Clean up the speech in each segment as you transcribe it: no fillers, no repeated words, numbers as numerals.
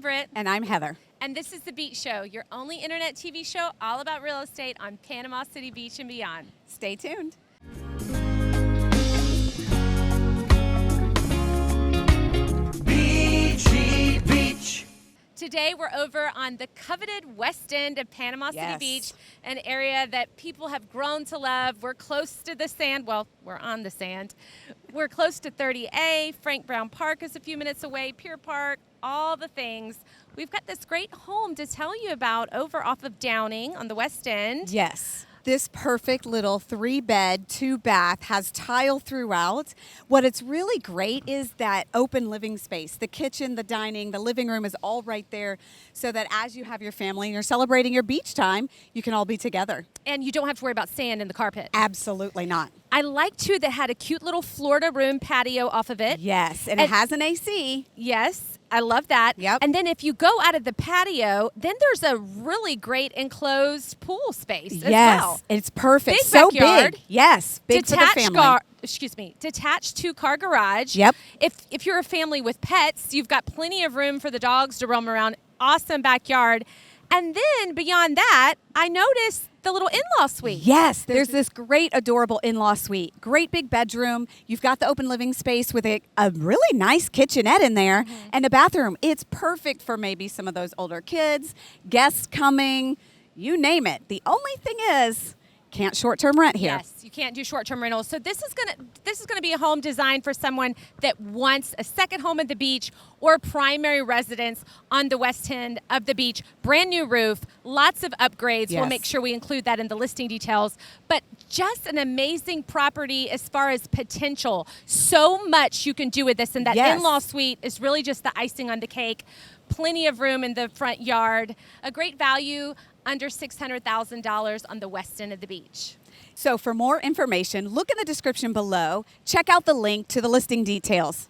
Britt. And I'm Heather. And this is The Beach Show, your only internet TV show all about real estate on Panama City Beach and beyond. Stay tuned. Beachy Beach. Today we're over on the coveted west end of Panama City Beach, an area that people have grown to love. We're close to the sand. Well, we're on the sand. We're close to 30A. Frank Brown Park is a few minutes away. Pier Park, all the things. We've got this great home to tell you about over off of Downing on the west end. Yes. This perfect little 3-bed, 2-bath has tile throughout. What it's really great is that open living space. The kitchen, the dining, the living room is all right there so that as you have your family and you're celebrating your beach time, you can all be together. And you don't have to worry about sand in the carpet. Absolutely not. I like, too, that had a cute little Florida room patio off of it. Yes, and it has an AC. Yes, I love that. Yep. And then if you go out of the patio, then there's a really great enclosed pool space as well. It's perfect. Big so backyard. big. Yes, big for the family. Detached 2-car garage. Yep. If you're a family with pets, you've got plenty of room for the dogs to roam around. Awesome backyard. And then beyond that, I noticed the little in-law suite. Yes, there's this great, adorable in-law suite. Great big bedroom. You've got the open living space with a really nice kitchenette in there and a bathroom. It's perfect for maybe some of those older kids, guests coming, you name it. The only thing is, can't short-term rent here. Yes, you can't do short-term rentals. So this is gonna be a home designed for someone that wants a second home at the beach or primary residence on the west end of the beach. Brand new roof, lots of upgrades. Yes. We'll make sure we include that in the listing details. But just an amazing property as far as potential. So much you can do with this, and that in-law suite is really just the icing on the cake. Plenty of room in the front yard. A great value. Under $600,000 on the west end of the beach. So for more information, look in the description below. Check out the link to the listing details.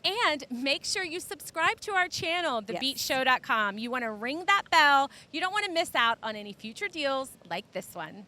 And make sure you subscribe to our channel, thebeachshow.com. You want to ring that bell. You don't want to miss out on any future deals like this one.